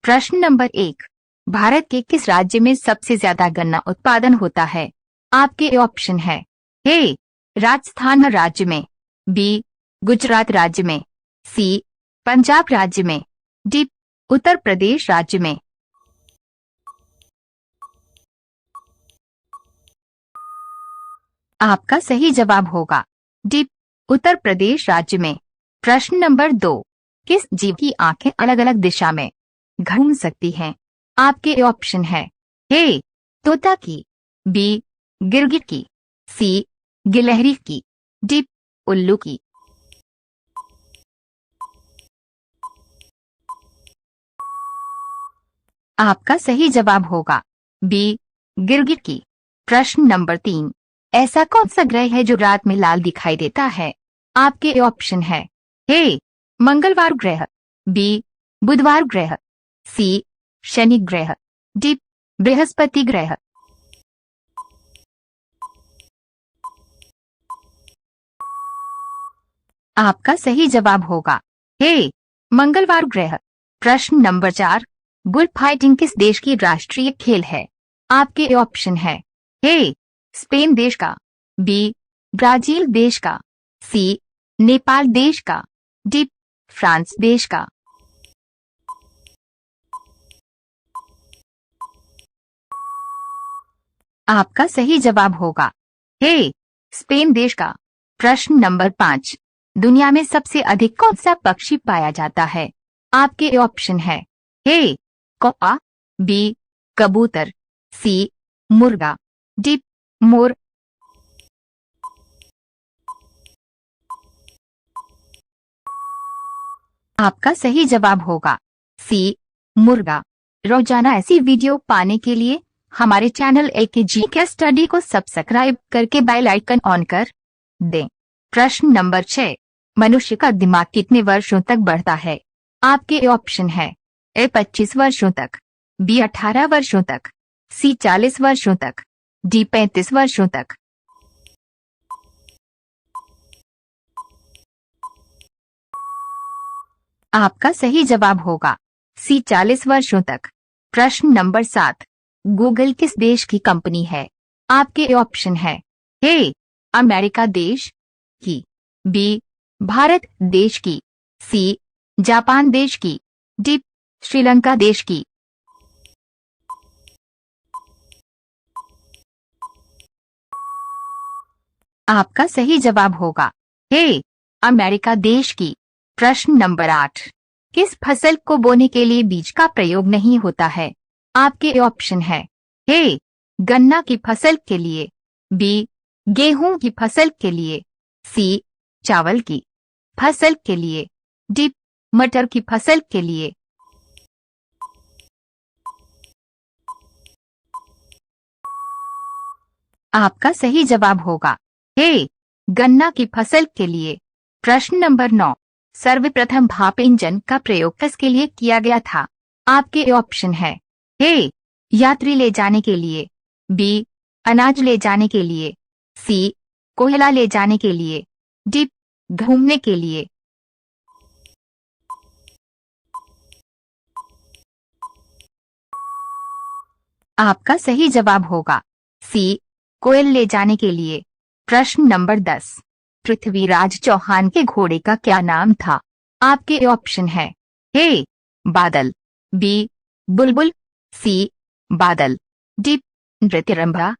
प्रश्न नंबर 1, भारत के किस राज्य में सबसे ज्यादा गन्ना उत्पादन होता है? आपके ऑप्शन है ए राजस्थान राज्य में, बी गुजरात राज्य में, सी पंजाब राज्य में, डी उत्तर प्रदेश राज्य में। आपका सही जवाब होगा डी उत्तर प्रदेश राज्य में। प्रश्न नंबर 2, किस जीव की आंखें अलग अलग दिशा में घूम सकती हैं? आपके ऑप्शन है ए तोता की, बी गिरगिट की, सी गिलहरी की, डी उल्लू की। आपका सही जवाब होगा बी गिरगिट की। प्रश्न नंबर 3, ऐसा कौन सा ग्रह है जो रात में लाल दिखाई देता है? आपके ऑप्शन है ए मंगलवार ग्रह, बी बुधवार ग्रह, सी शनि ग्रह, डी बृहस्पति ग्रह। आपका सही जवाब होगा ए मंगलवार ग्रह। प्रश्न नंबर 4, बुल फाइटिंग किस देश की राष्ट्रीय खेल है? आपके ऑप्शन है ए स्पेन देश का, बी ब्राजील देश का, सी नेपाल देश का, डी फ्रांस देश का। आपका सही जवाब होगा ए स्पेन देश का। प्रश्न नंबर 5, दुनिया में सबसे अधिक कौन सा पक्षी पाया जाता है? आपके ऑप्शन है ए कौवा, बी कबूतर, सी मुर्गा, डी मोर। आपका सही जवाब होगा सी मुर्गा। रोजाना ऐसी वीडियो पाने के लिए हमारे चैनल AKGK स्टडी को सब्सक्राइब करके बेल आइकन ऑन कर दें। प्रश्न नंबर 6, मनुष्य का दिमाग कितने वर्षों तक बढ़ता है? आपके ऑप्शन है ए 25 वर्षों तक, बी 18 वर्षों तक, सी 40 वर्षों तक, डी 35 वर्षों तक। आपका सही जवाब होगा सी 40 वर्षों तक। प्रश्न नंबर 7, गूगल किस देश की कंपनी है? आपके ऑप्शन है ए अमेरिका देश की, बी भारत देश की, सी जापान देश की, डी श्रीलंका देश की। आपका सही जवाब होगा ए अमेरिका देश की। प्रश्न नंबर 8, किस फसल को बोने के लिए बीज का प्रयोग नहीं होता है? आपके ऑप्शन है ए गन्ना की फसल के लिए, बी गेहूं की फसल के लिए, सी चावल की फसल के लिए, डी मटर की फसल के लिए। आपका सही जवाब होगा ए गन्ना की फसल के लिए। प्रश्न नंबर 9, सर्वप्रथम भाप इंजन का प्रयोग किसके लिए किया गया था? आपके ऑप्शन है ए यात्री ले जाने के लिए, बी अनाज ले जाने के लिए, सी कोयला ले जाने के लिए, डी घूमने के लिए। आपका सही जवाब होगा सी कोयल ले जाने के लिए। प्रश्न नंबर 10, पृथ्वीराज चौहान के घोड़े का क्या नाम था? आपके ऑप्शन है ए बादल, बी बुलबुल, सी बादल, डी नृत्यरंभा।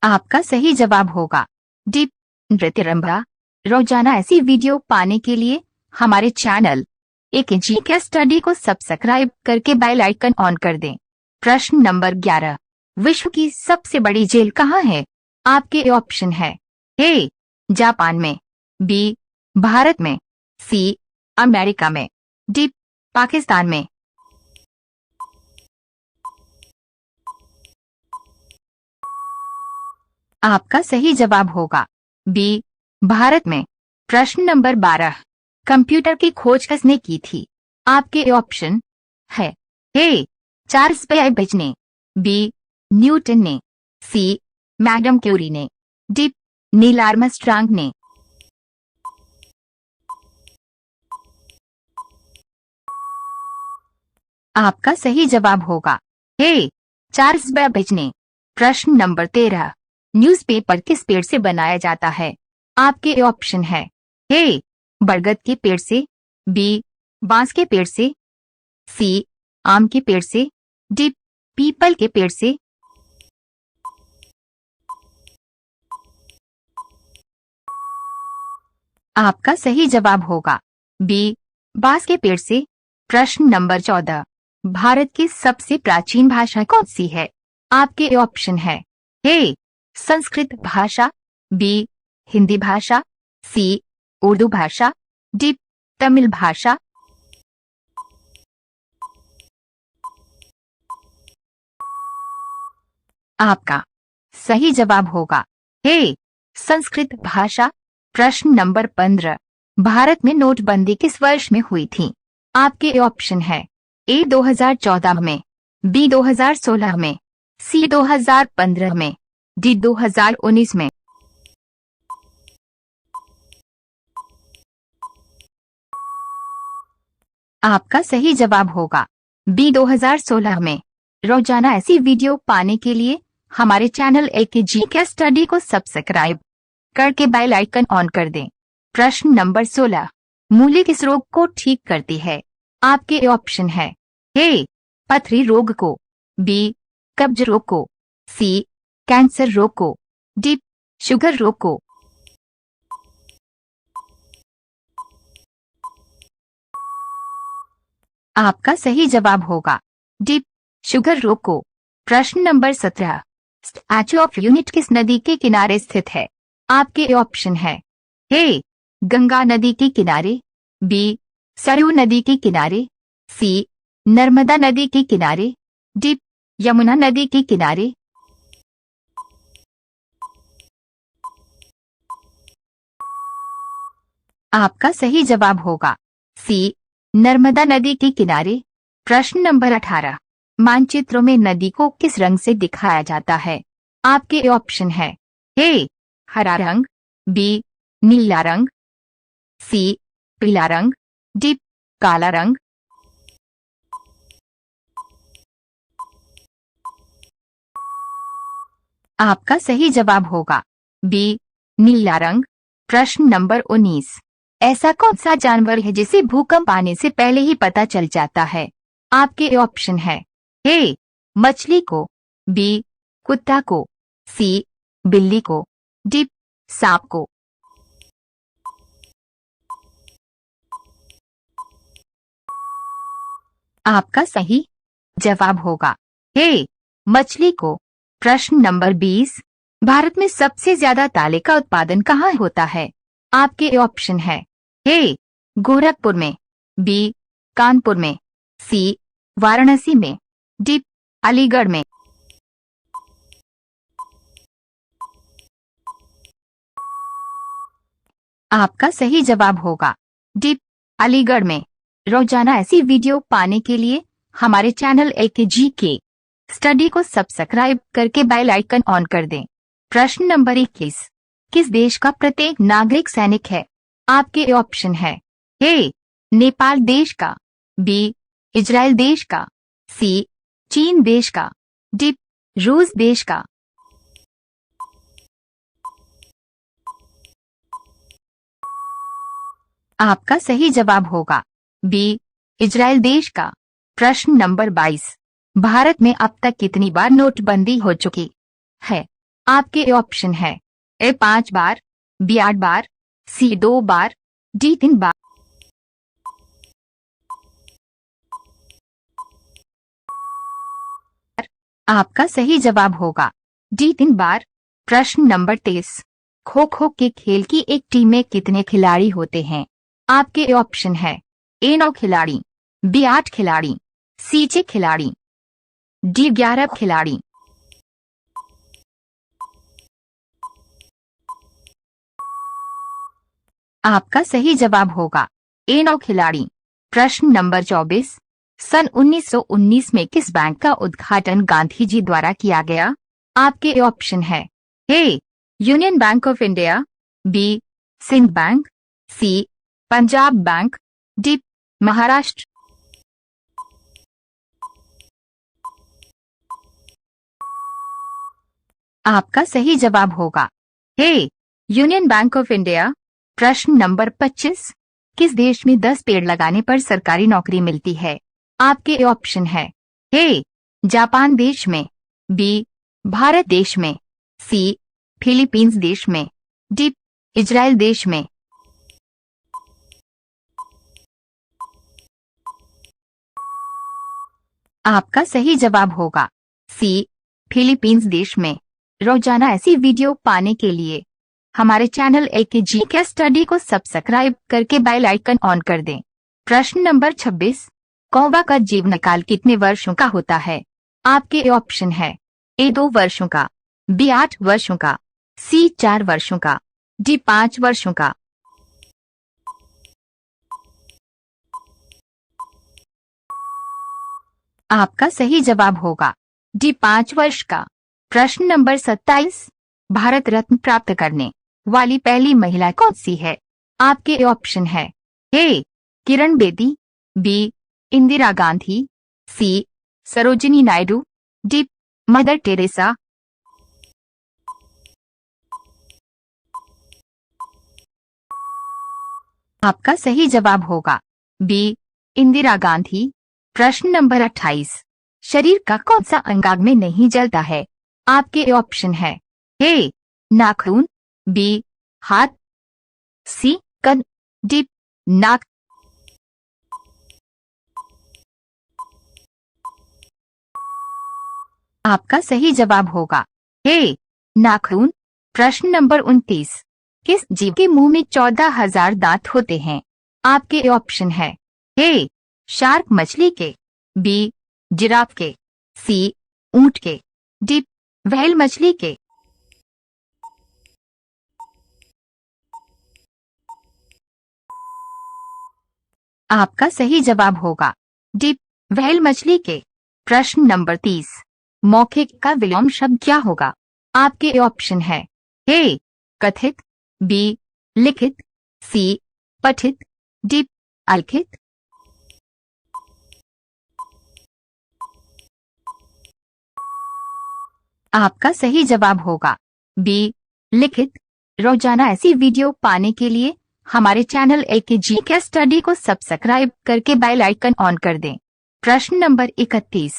आपका सही जवाब होगा डी नृत्यरंभा। रोजाना ऐसी वीडियो पाने के लिए हमारे चैनल AKGK स्टडी को सब्सक्राइब करके बेल आइकन ऑन कर दें। प्रश्न नंबर 11, विश्व की सबसे बड़ी जेल कहाँ है? आपके ऑप्शन है ए जापान में, बी भारत में, सी अमेरिका में, डी पाकिस्तान में। आपका सही जवाब होगा बी भारत में। प्रश्न नंबर 12, कंप्यूटर की खोज किसने की थी? आपके ऑप्शन है ए चार्ल्स बेबेज ने, बी न्यूटन ने, सी मैडम क्यूरी ने, डी नील आर्मस्ट्रांग ने। आपका सही जवाब होगा ए चार्ल्स बेबेज ने। प्रश्न नंबर 13, न्यूज़पेपर किस पेड़ से बनाया जाता है? आपके ऑप्शन है ए बरगद के पेड़ से, बी बांस के पेड़ से, सी आम के पेड़ से, डी पीपल के पेड़ से। आपका सही जवाब होगा बी बांस के पेड़ से। प्रश्न नंबर 14, भारत की सबसे प्राचीन भाषा कौन सी है? आपके ऑप्शन है ए संस्कृत भाषा, बी हिंदी भाषा, सी उर्दू भाषा, डी तमिल भाषा। आपका सही जवाब होगा ए संस्कृत भाषा। प्रश्न नंबर 15, भारत में नोटबंदी किस वर्ष में हुई थी? आपके ऑप्शन है ए 2014 में, बी 2016 में, सी 2015 में, डी 2019 में। आपका सही जवाब होगा बी 2016 में। रोजाना ऐसी वीडियो पाने के लिए हमारे चैनल एकेजी के स्टडी को सब्सक्राइब करके बेल आइकन ऑन कर दें। प्रश्न नंबर 16, मूली किस रोग को ठीक करती है? आपके ऑप्शन है ए पथरी रोग को, बी कब्ज रोग को, सी कैंसर रोग को, डी शुगर रोग को। आपका सही जवाब होगा डी शुगर रोग को। प्रश्न नंबर 17, स्टैच्यू ऑफ यूनिटी किस नदी के किनारे स्थित है? आपके ऑप्शन है ए गंगा नदी के किनारे, बी सरयू नदी के किनारे, सी नर्मदा नदी के किनारे, डी यमुना नदी के किनारे। आपका सही जवाब होगा सी नर्मदा नदी के किनारे। प्रश्न नंबर 18, मानचित्रों में नदी को किस रंग से दिखाया जाता है? आपके ऑप्शन है ए हरा रंग, बी नीला रंग, सी पीला रंग, डी काला रंग। आपका सही जवाब होगा बी नीला रंग। प्रश्न नंबर 19, ऐसा कौन सा जानवर है जिसे भूकंप आने से पहले ही पता चल जाता है? आपके ऑप्शन है ए मछली को, बी कुत्ता को, सी बिल्ली को, डी सांप को। आपका सही जवाब होगा ए मछली को। प्रश्न नंबर 20, भारत में सबसे ज्यादा ताले का उत्पादन कहाँ होता है? आपके ऑप्शन है ए गोरखपुर में, बी कानपुर में, सी वाराणसी में, डी अलीगढ़ में। आपका सही जवाब होगा डी अलीगढ़ में। रोजाना ऐसी वीडियो पाने के लिए हमारे चैनल एकेजी के स्टडी को सब्सक्राइब करके बेल आइकन ऑन कर दें। प्रश्न नंबर 21, किस देश का प्रत्येक नागरिक सैनिक है? आपके ऑप्शन है ए नेपाल देश का, बी इजराइल देश का, सी चीन देश का, डी रूस देश का। आपका सही जवाब होगा बी इजराइल देश का। प्रश्न नंबर 22, भारत में अब तक कितनी बार नोटबंदी हो चुकी है? आपके ऑप्शन है ए 5 बार, बी 8 बार, सी 2 बार, डी 3 बार। आपका सही जवाब होगा डी 3 बार। प्रश्न नंबर 23, खो खो के खेल की एक टीम में कितने खिलाड़ी होते हैं? आपके ऑप्शन है ए 9 खिलाड़ी, बी 8 खिलाड़ी, सी 6 खिलाड़ी, डी 11 खिलाड़ी। आपका सही जवाब होगा ए 9 खिलाड़ी। प्रश्न नंबर 24, सन 1919 में किस बैंक का उद्घाटन गांधी जी द्वारा किया गया? आपके ऑप्शन है A Union Bank of India, B Sindh Bank, C Punjab Bank, D Maharashtra. आपका सही जवाब होगा A Union Bank of India. प्रश्न नंबर 25, किस देश में 10 पेड़ लगाने पर सरकारी नौकरी मिलती है? आपके ऑप्शन है ए जापान देश में, बी भारत देश में, सी फिलीपींस देश में, डी इजराइल देश में। आपका सही जवाब होगा सी फिलीपींस देश में। रोजाना ऐसी वीडियो पाने के लिए हमारे चैनल एकेजी के स्टडी को सब्सक्राइब करके बेल आइकन ऑन कर दें। प्रश्न नंबर 26, कौवा का जीवनकाल कितने वर्षों का होता है? आपके ऑप्शन है ए 2 वर्षों का, बी 8 वर्षों का, सी 4 वर्षों का, डी 5 वर्षों का। आपका सही जवाब होगा डी 5 वर्ष का। प्रश्न नंबर 27, भारत रत्न प्राप्त करने वाली पहली महिला कौन सी है? आपके ऑप्शन है A Kiran Bedi, B Indira Gandhi, C Sarojini Naidu, D Mother Teresa. आपका सही जवाब होगा बी इंदिरा गांधी। प्रश्न नंबर 28, शरीर का कौन सा अंग आग में नहीं जलता है? आपके ऑप्शन है ए नाखून, बी हाथ, सी कान, डी नाक। आपका सही जवाब होगा ए नाखून। प्रश्न नंबर 29, किस जीव के मुंह में 14,000 दांत होते हैं? आपके ऑप्शन है ए शार्क मछली के, बी जिराफ के, सी ऊंट के, डी व्हेल मछली के। आपका सही जवाब होगा डी व्हेल मछली के। प्रश्न नंबर 30, मौखिक का विलोम शब्द क्या होगा? आपके ऑप्शन है ए कथित, बी लिखित, सी पठित, डी अलिखित। आपका सही जवाब होगा बी लिखित। रोजाना ऐसी वीडियो पाने के लिए हमारे चैनल एकेजी के स्टडी को सब्सक्राइब करके बेल आइकन ऑन कर दें। प्रश्न नंबर 31,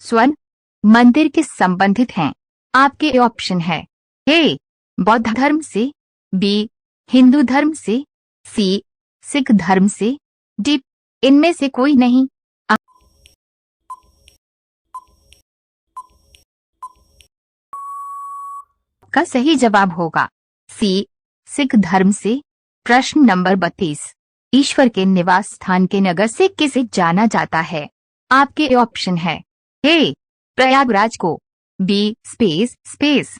स्वर्ण मंदिर किस संबंधित हैं? आपके ऑप्शन है ए बौद्ध धर्म से, बी हिंदू धर्म से, सी सिख धर्म से, डी इनमें से कोई नहीं। आपका सही जवाब होगा सी सिख धर्म से। प्रश्न नंबर 32, ईश्वर के निवास स्थान के नगर से किसे जाना जाता है? आपके ऑप्शन है ए प्रयागराज को, B space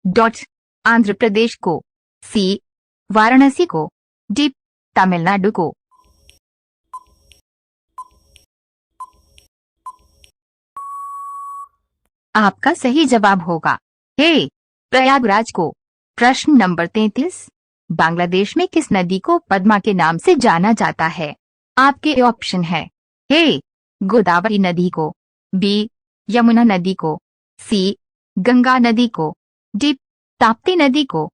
dot Andhra Pradesh को, सी वाराणसी को, डी तमिलनाडु को। आपका सही जवाब होगा ए प्रयागराज को। प्रश्न नंबर 33, बांग्लादेश में किस नदी को पद्मा के नाम से जाना जाता है? आपके ऑप्शन है ए गोदावरी नदी को, बी यमुना नदी को, सी गंगा नदी को, डी ताप्ती नदी को।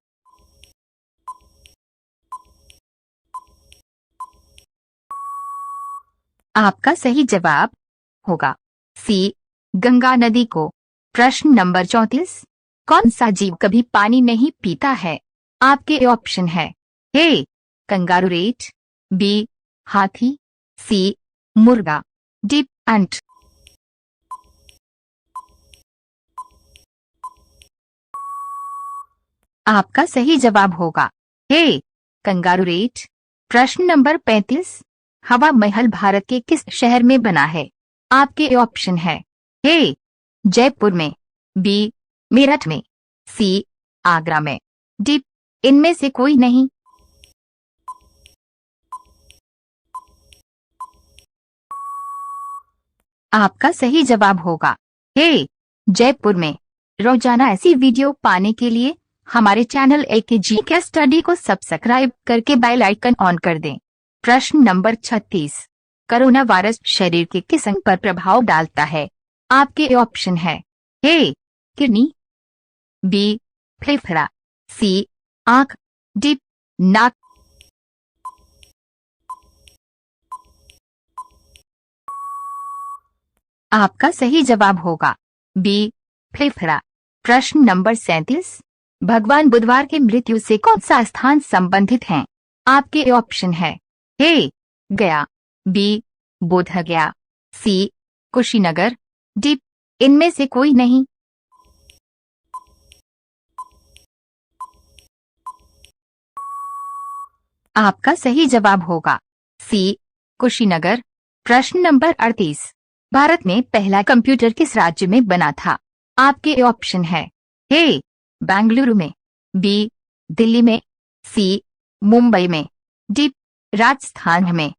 आपका सही जवाब होगा सी गंगा नदी को। प्रश्न नंबर 34, कौन सा जीव कभी पानी नहीं पीता है? आपके ऑप्शन है ए कंगारू रेट, बी हाथी, सी मुर्गा, डी अंट। आपका सही जवाब होगा ए कंगारू रेट। प्रश्न नंबर 35, हवा महल भारत के किस शहर में बना है? आपके ऑप्शन है ए जयपुर में, बी मेरठ में, सी आगरा में, डी इनमें से कोई नहीं। आपका सही जवाब होगा ए जयपुर में। रोजाना ऐसी वीडियो पाने के लिए हमारे चैनल एकेजी के स्टडी को सब्सक्राइब करके बेल आइकन ऑन कर दें। प्रश्न नंबर 36, कोरोना वायरस शरीर के किस अंग पर प्रभाव डालता है? आपके ऑप्शन है ए किडनी, बी फेफड़ा, सी आंख, डी नाक। आपका सही जवाब होगा बी फेफड़ा। प्रश्न नंबर 37। भगवान बुधवार की मृत्यु से कौन सा स्थान संबंधित है? आपके ऑप्शन है ए गया, बी बोध गया, सी कुशीनगर, डी इनमें से कोई नहीं। आपका सही जवाब होगा सी कुशीनगर। प्रश्न नंबर 38। भारत में पहला कंप्यूटर किस राज्य में बना था? आपके ऑप्शन है ए बेंगलुरु में, बी दिल्ली में, सी मुंबई में, डी राजस्थान में।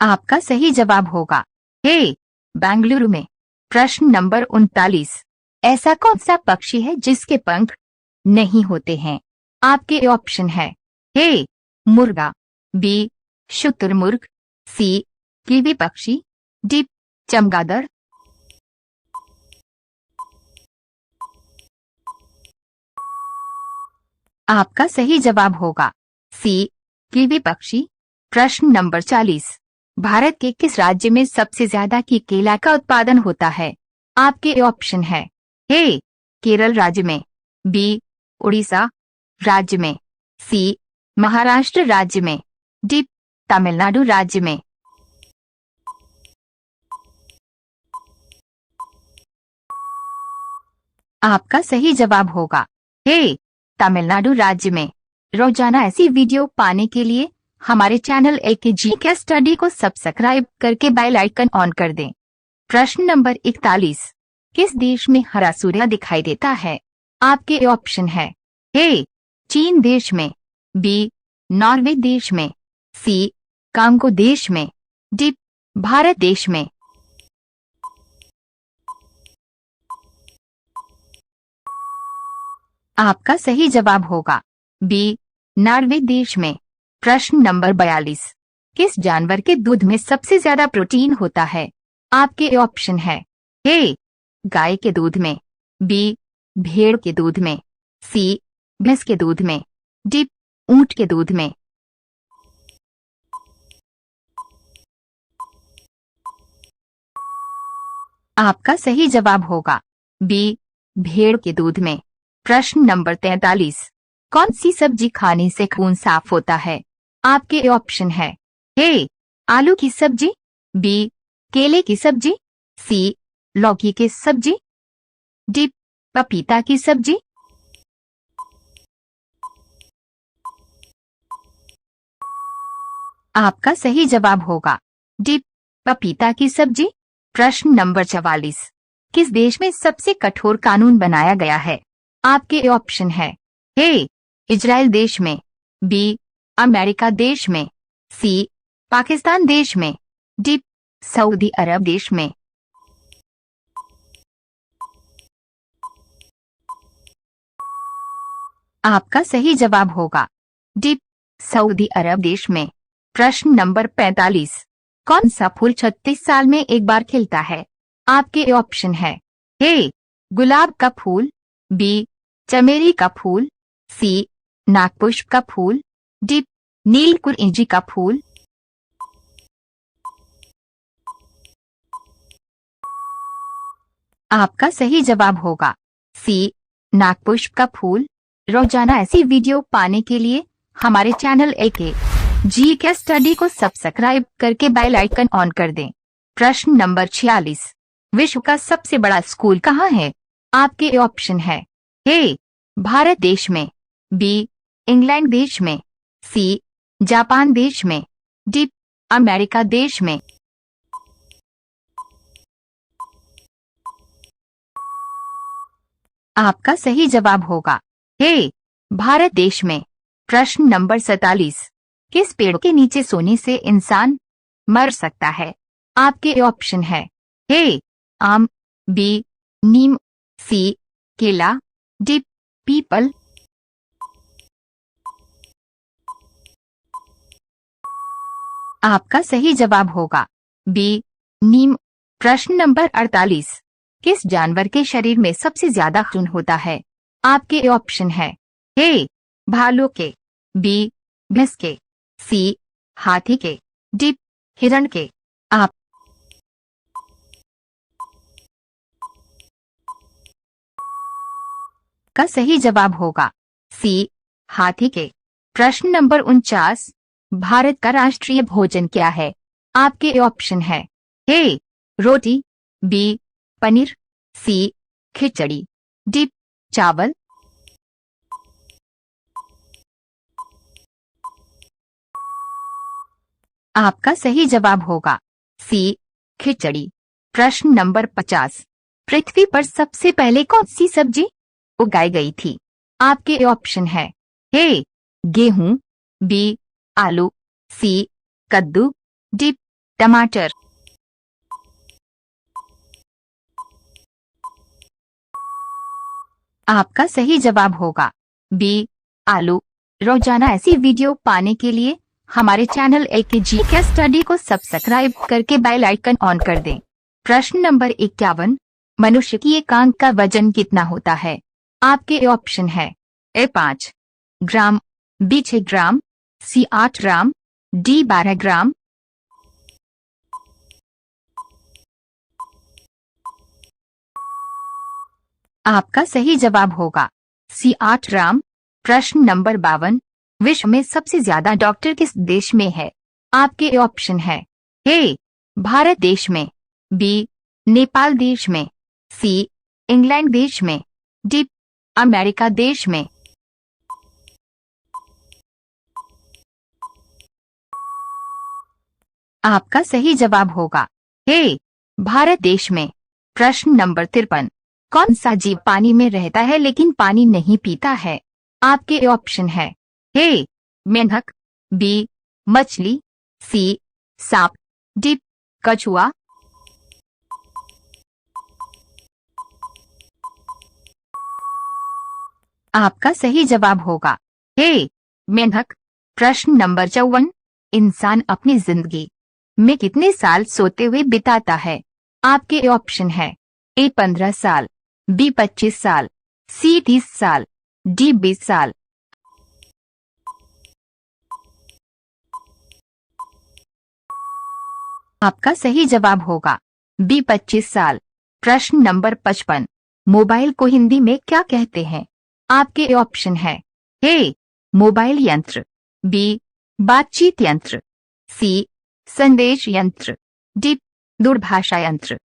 आपका सही जवाब होगा ए बेंगलुरु में। प्रश्न नंबर 39। ऐसा कौन सा पक्षी है जिसके पंख नहीं होते हैं? आपके ऑप्शन है ए मुर्गा, बी शुतुरमुर्ग, सी कीवी पक्षी, डी चमगादड़। आपका सही जवाब होगा सी कीवी पक्षी। प्रश्न नंबर 40। भारत के किस राज्य में सबसे ज्यादा की केला का उत्पादन होता है? आपके ऑप्शन है ए केरल राज्य में, बी उड़ीसा राज्य में, सी महाराष्ट्र राज्य में, डी तमिलनाडु राज्य में। आपका सही जवाब होगा ए तमिलनाडु राज्य में। रोजाना ऐसी वीडियो पाने के लिए हमारे चैनल एकेजी के स्टडी को सब्सक्राइब करके बेल आइकन ऑन कर दें। प्रश्न नंबर 41। किस देश में हरा सूर्य दिखाई देता है? आपके ऑप्शन है ए चीन देश में, बी नॉर्वे देश में, सी कांगो देश में, डी भारत देश में। आपका सही जवाब होगा बी नॉर्वे देश में। प्रश्न नंबर 42। किस जानवर के दूध में सबसे ज्यादा प्रोटीन होता है? आपके ऑप्शन है ए गाय के दूध में, बी भेड़ के दूध में, सी भैंस के दूध में, डी ऊंट के दूध में। आपका सही जवाब होगा बी भेड़ के दूध में। प्रश्न नंबर 43। कौन सी सब्जी खाने से खून साफ होता है? आपके ऑप्शन है ए आलू की सब्जी, बी केले की सब्जी, सी लौकी की सब्जी, डी पपीता की सब्जी। आपका सही जवाब होगा डी पपीता की सब्जी। प्रश्न नंबर 44। किस देश में सबसे कठोर कानून बनाया गया है? आपके ऑप्शन है ए इजराइल देश में, बी अमेरिका देश में, सी पाकिस्तान देश में, डी सऊदी अरब देश में। आपका सही जवाब होगा डी सऊदी अरब देश में। प्रश्न नंबर 45। कौन सा फूल 36 साल में एक बार खिलता है? आपके ऑप्शन है ए गुलाब का फूल, बी चमेली का फूल, सी नागपुष्प का फूल, डी नीलकुरिंजी का फूल। आपका सही जवाब होगा सी नागपुष्प का फूल। रोजाना ऐसी वीडियो पाने के लिए हमारे चैनल एकेजी के स्टडी को सब्सक्राइब करके बेल आइकन ऑन कर दें। प्रश्न नंबर 46। विश्व का सबसे बड़ा स्कूल कहाँ है? आपके ऑप्शन है ए भारत देश में, बी इंग्लैंड देश में, सी जापान देश में, डी अमेरिका देश में। आपका सही जवाब होगा ए भारत देश में। प्रश्न नंबर 47। किस पेड़ के नीचे सोने से इंसान मर सकता है? आपके ऑप्शन है ए आम, बी नीम, सी केला, डी पीपल। आपका सही जवाब होगा बी नीम। प्रश्न नंबर 48, किस जानवर के शरीर में सबसे ज्यादा खून होता है? आपके ऑप्शन है ए भालू के, बी भैंस के, सी हाथी के, डी हिरण के। आप का सही जवाब होगा सी हाथी के। प्रश्न नंबर 49, भारत का राष्ट्रीय भोजन क्या है? आपके ऑप्शन है ए रोटी, बी पनीर, सी खिचड़ी, डी चावल। आपका सही जवाब होगा सी खिचड़ी। प्रश्न नंबर 50, पृथ्वी पर सबसे पहले कौन सी सब्जी उगाई गई थी? आपके ऑप्शन है ए गेहूं, बी आलू, सी कद्दू, डी टमाटर। आपका सही जवाब होगा बी आलू। रोजाना ऐसी वीडियो पाने के लिए हमारे चैनल एकेजी के स्टडी को सब्सक्राइब करके बेल आइकन ऑन कर दें। प्रश्न नंबर 51, मनुष्य की एक आंख का वजन कितना होता है? आपके ऑप्शन है ए 5 ग्राम, बी 6 ग्राम, सी 8 ग्राम, डी 12 ग्राम। आपका सही जवाब होगा सी 8 ग्राम। प्रश्न नंबर 52, विश्व में सबसे ज्यादा डॉक्टर किस देश में है? आपके ऑप्शन है ए भारत देश में, बी नेपाल देश में, सी इंग्लैंड देश में, डी अमेरिका देश में। आपका सही जवाब होगा ए भारत देश में। प्रश्न नंबर 53, कौन सा जीव पानी में रहता है लेकिन पानी नहीं पीता है? आपके ऑप्शन है ए मेंढक, बी मछली, सी सांप, डी कछुआ। आपका सही जवाब होगा ए मेंढक। प्रश्न नंबर 54, इंसान अपनी जिंदगी में कितने साल सोते हुए बिताता है? आपके ऑप्शन है ए 15 साल, बी 25 साल, सी 30 साल, डी 20 साल। आपका सही जवाब होगा बी 25 साल। प्रश्न नंबर 55, मोबाइल को हिंदी में क्या कहते हैं? आपके ऑप्शन है ए मोबाइल यंत्र, बी बातचीत यंत्र, सी संदेश यंत्र, डी दूरभाषा यंत्र।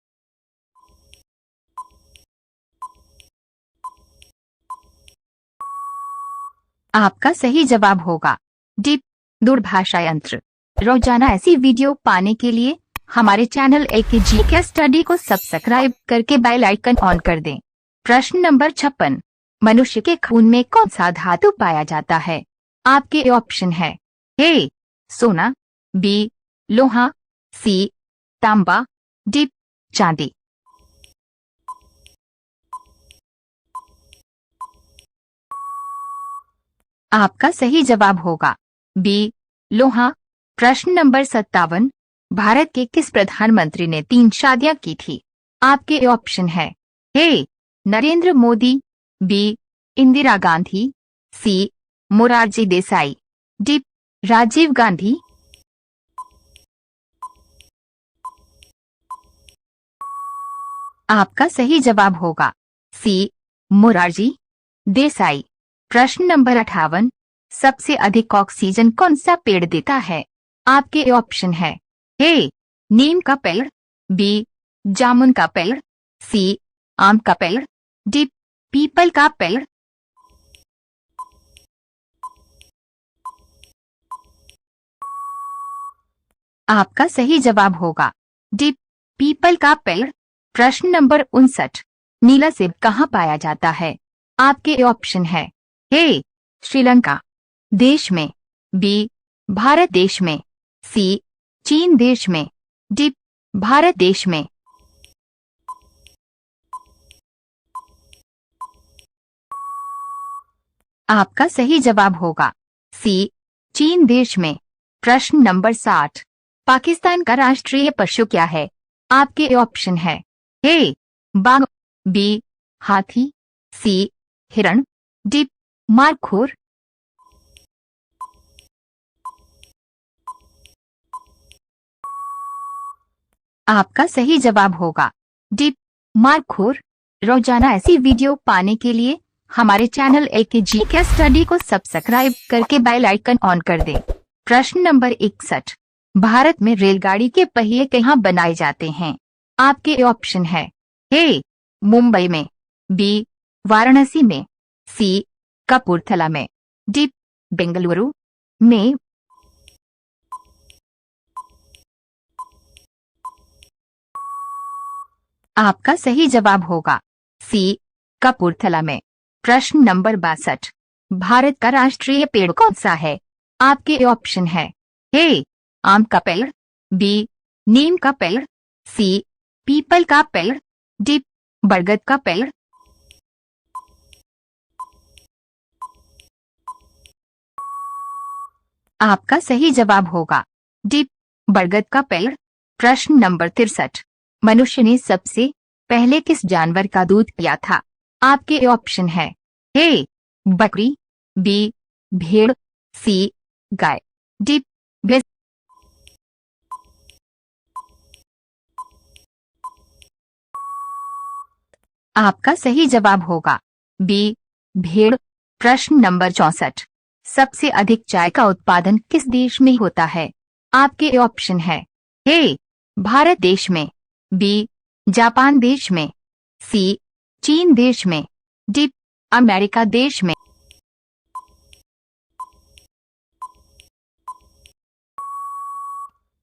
आपका सही जवाब होगा डी दूरभाषा यंत्र। रोजाना ऐसी वीडियो पाने के लिए हमारे चैनल एकेजी के स्टडी को सब्सक्राइब करके बेल आइकन ऑन कर दें। प्रश्न नंबर 56, मनुष्य के खून में कौन सा धातु पाया जाता है? आपके ऑप्शन है ए सोना, बी लोहा, सी तांबा, डी चांदी। आपका सही जवाब होगा बी लोहा। प्रश्न नंबर 57, भारत के किस प्रधानमंत्री ने 3 शादियां की थी? आपके ऑप्शन है ए नरेंद्र मोदी, बी इंदिरा गांधी, सी मोरारजी देसाई, डी राजीव गांधी। आपका सही जवाब होगा सी मोरारजी देसाई। प्रश्न नंबर 58, सबसे अधिक ऑक्सीजन कौन सा पेड़ देता है? आपके ऑप्शन है ए नीम का पेड़, बी जामुन का पेड़, सी आम का पेड़, डी पीपल का पेड़। आपका सही जवाब होगा डी पीपल का पेड़। प्रश्न नंबर 59, नीला सेब कहाँ पाया जाता है? आपके ऑप्शन है ए श्रीलंका देश में, बी भारत देश में, सी चीन देश में, डी भारत देश में। आपका सही जवाब होगा सी चीन देश में। प्रश्न नंबर 60, पाकिस्तान का राष्ट्रीय पशु क्या है? आपके ऑप्शन है ए बाघ, बी हाथी, सी हिरण, डी मारखोर। आपका सही जवाब होगा डी मारखोर। रोजाना ऐसी वीडियो पाने के लिए हमारे चैनल एकेजी के स्टडी को सब्सक्राइब करके बेल आइकन ऑन कर दें। प्रश्न नंबर 61, भारत में रेलगाड़ी के पहिए कहाँ बनाए जाते हैं? आपके ऑप्शन है ए मुंबई में, बी वाराणसी में, सी कपूरथला में, डी बेंगलुरु में। आपका सही जवाब होगा सी कपूरथला में। प्रश्न नंबर 62, भारत का राष्ट्रीय पेड़ कौन सा है? आपके ऑप्शन है ए आम का पेड़, बी नीम का पेड़, सी पीपल का पेड़, डी बरगद का पेड़। आपका सही जवाब होगा डी बरगद का पेड़। प्रश्न नंबर 63, मनुष्य ने सबसे पहले किस जानवर का दूध पिया था? आपके ऑप्शन है ए बकरी, बी भेड़, सी गाय, डी भैंस। आपका सही जवाब होगा बी भेड़। प्रश्न नंबर 64, सबसे अधिक चाय का उत्पादन किस देश में होता है? आपके ऑप्शन है ए भारत देश में, बी जापान देश में, सी चीन देश में, डी अमेरिका देश में।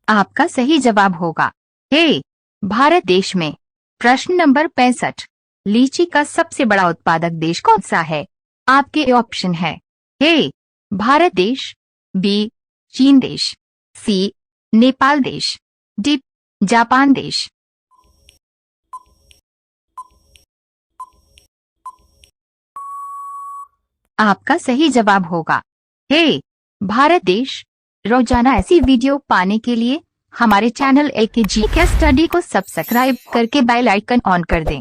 आपका सही जवाब होगा ए भारत देश में। प्रश्न नंबर 65, लीची का सबसे बड़ा उत्पादक देश कौन सा है? आपके ऑप्शन है ए भारत देश, बी चीन देश, सी नेपाल देश, डी जापान देश। आपका सही जवाब होगा ए भारत देश। रोजाना ऐसी वीडियो पाने के लिए हमारे चैनल एकेजी के स्टडी को सब्सक्राइब करके बेल आइकन ऑन कर दें।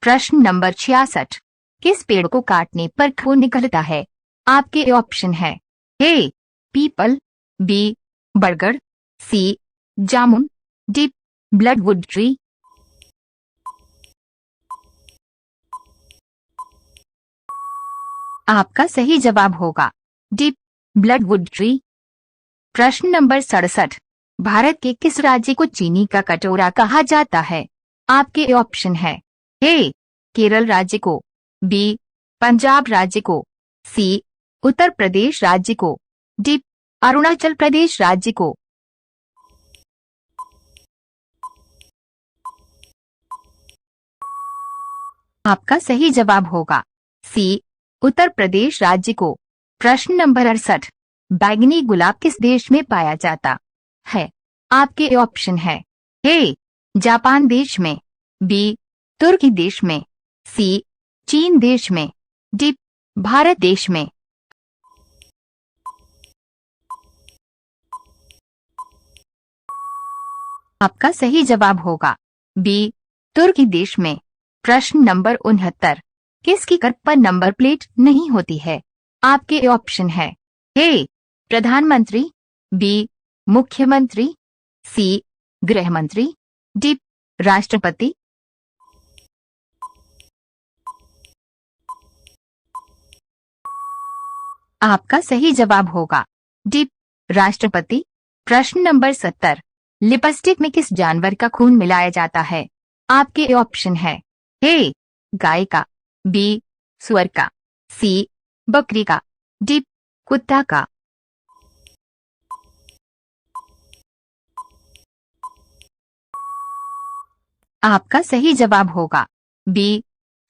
प्रश्न नंबर 66, किस पेड़ को काटने पर खून निकलता है? आपके ऑप्शन है ए पीपल, बी बरगद, सी जामुन, डी ब्लडवुड ट्री। आपका सही जवाब होगा डी ब्लडवुड ट्री। प्रश्न नंबर 67, भारत के किस राज्य को चीनी का कटोरा कहा जाता है? आपके ऑप्शन है ए केरल राज्य को, बी पंजाब राज्य को, सी उत्तर प्रदेश राज्य को, डी अरुणाचल प्रदेश राज्य को। आपका सही जवाब होगा सी उत्तर प्रदेश राज्य को। प्रश्न नंबर 68, बैंगनी गुलाब किस देश में पाया जाता है? आपके ऑप्शन है ए जापान देश में, बी तुर्की देश में, सी चीन देश में, डी भारत देश में। आपका सही जवाब होगा बी तुर्की देश में। प्रश्न नंबर 69, किसकी कार पर नंबर प्लेट नहीं होती है? आपके ऑप्शन है ए प्रधानमंत्री, बी मुख्यमंत्री, सी गृह मंत्री, डी राष्ट्रपति। आपका सही जवाब होगा डी राष्ट्रपति। प्रश्न नंबर 70, लिपस्टिक में किस जानवर का खून मिलाया जाता है? आपके ऑप्शन है ए गाय का, बी सुअर का, सी बकरी का, डी कुत्ता का। आपका सही जवाब होगा बी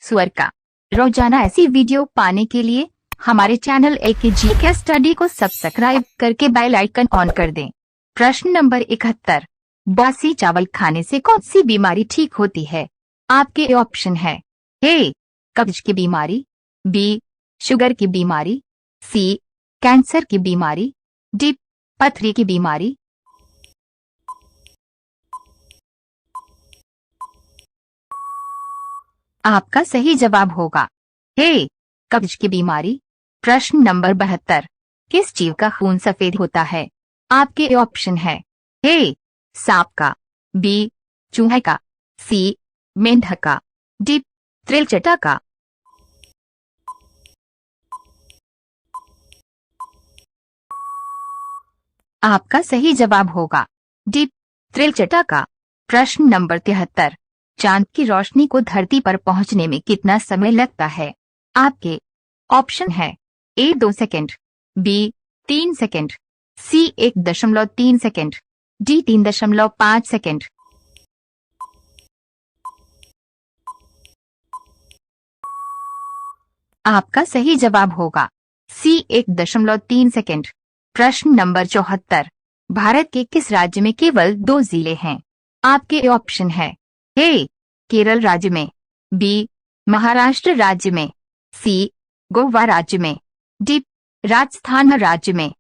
सुअर का। रोजाना ऐसी वीडियो पाने के लिए हमारे चैनल एकेजी के स्टडी को सब्सक्राइब करके बेल आइकन ऑन कर दें। प्रश्न नंबर 71, बासी चावल खाने से कौन सी बीमारी ठीक होती है? आपके ऑप्शन है ए कब्ज की बीमारी, बी शुगर की बीमारी, सी कैंसर की बीमारी, डी पथरी की बीमारी। आपका सही जवाब होगा हे, कब्ज की बीमारी। प्रश्न नंबर 72, किस जीव का खून सफेद होता है? आपके ऑप्शन है हे, सांप का, बी, चूहे का, सी, मेंढक का, डी, त्रिलचटा का। आपका सही जवाब होगा डी, त्रिलचटा का। प्रश्न नंबर 73, चांद की रोशनी को धरती पर पहुंचने में कितना समय लगता है? आपके ऑप्शन है ए 2 सेकंड, बी 3 सेकंड, सी 1.3 सेकंड, डी 3.5 सेकंड। आपका सही जवाब होगा सी 1.3 सेकंड। प्रश्न नंबर 74, भारत के किस राज्य में केवल 2 जिले हैं? आपके ऑप्शन है ए, केरल राज्य में, बी, महाराष्ट्र राज्य में, सी, गोवा राज्य में, डी, राजस्थान राज्य में।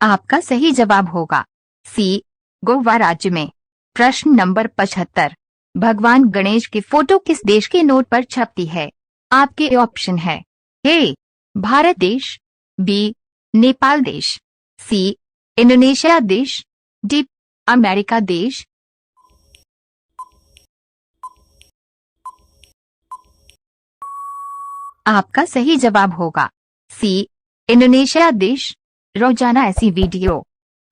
आपका सही जवाब होगा सी, गोवा राज्य में। प्रश्न नंबर 75, भगवान गणेश की फोटो किस देश के नोट पर छपती है? आपके ऑप्शन है ए, भारत देश, बी, नेपाल देश, सी, इंडोनेशिया देश, डी, अमेरिका देश। आपका सही जवाब होगा सी, इंडोनेशिया देश। रोजाना ऐसी वीडियो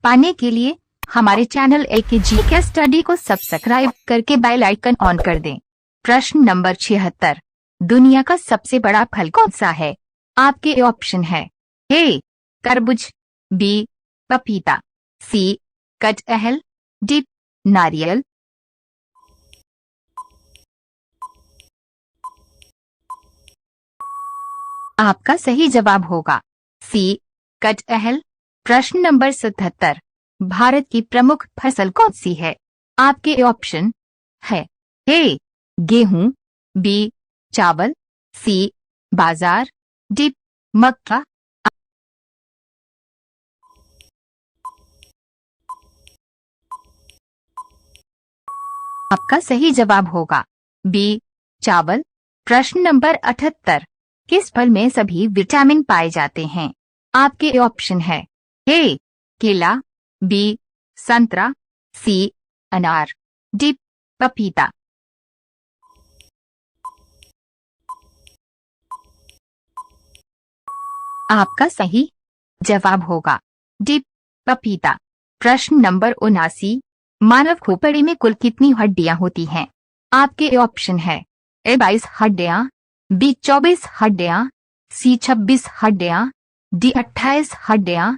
पाने के लिए हमारे चैनल एकेजी के स्टडी को सब्सक्राइब करके बेल आइकन ऑन कर दें। प्रश्न नंबर 76, दुनिया का सबसे बड़ा फल कौन सा है? आपके ऑप्शन है ए, तरबूज, बी, पपीता, सी, कटहल, डी, नारियल। आपका सही जवाब होगा सी, कटहल। प्रश्न नंबर 77, भारत की प्रमुख फसल कौन सी है? आपके ऑप्शन है ए, गेहूं, बी, चावल, सी, बाजार, डी, मक्का। आपका सही जवाब होगा बी, चावल। प्रश्न नंबर 78, किस फल में सभी विटामिन पाए जाते हैं? आपके ऑप्शन है ए, केला, बी, संतरा, सी, अनार, डी, पपीता। आपका सही जवाब होगा डी, पपीता। प्रश्न नंबर 79, मानव खोपड़ी में कुल कितनी हड्डियां होती हैं? आपके ऑप्शन है ए 22 हड्डियां, बी 24 हड्डियां, सी 26 हड्डियां, डी 28 हड्डियां।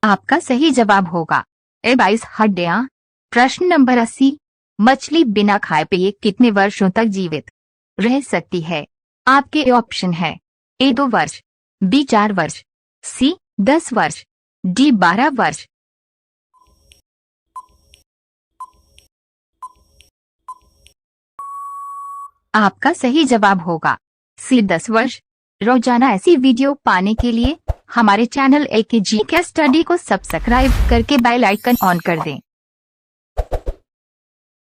आपका सही जवाब होगा ए 22 हड्डियां। प्रश्न नंबर 80, मछली बिना खाए पिए कितने वर्षों तक जीवित रह सकती है? आपके ऑप्शन है ए 2 वर्ष, बी 4 वर्ष, सी 10 वर्ष, डी 12 वर्ष। आपका सही जवाब होगा सी 10 वर्ष। रोजाना ऐसी वीडियो पाने के लिए हमारे चैनल एकेजी के स्टडी को सब्सक्राइब करके बेल आइकन ऑन कर दें।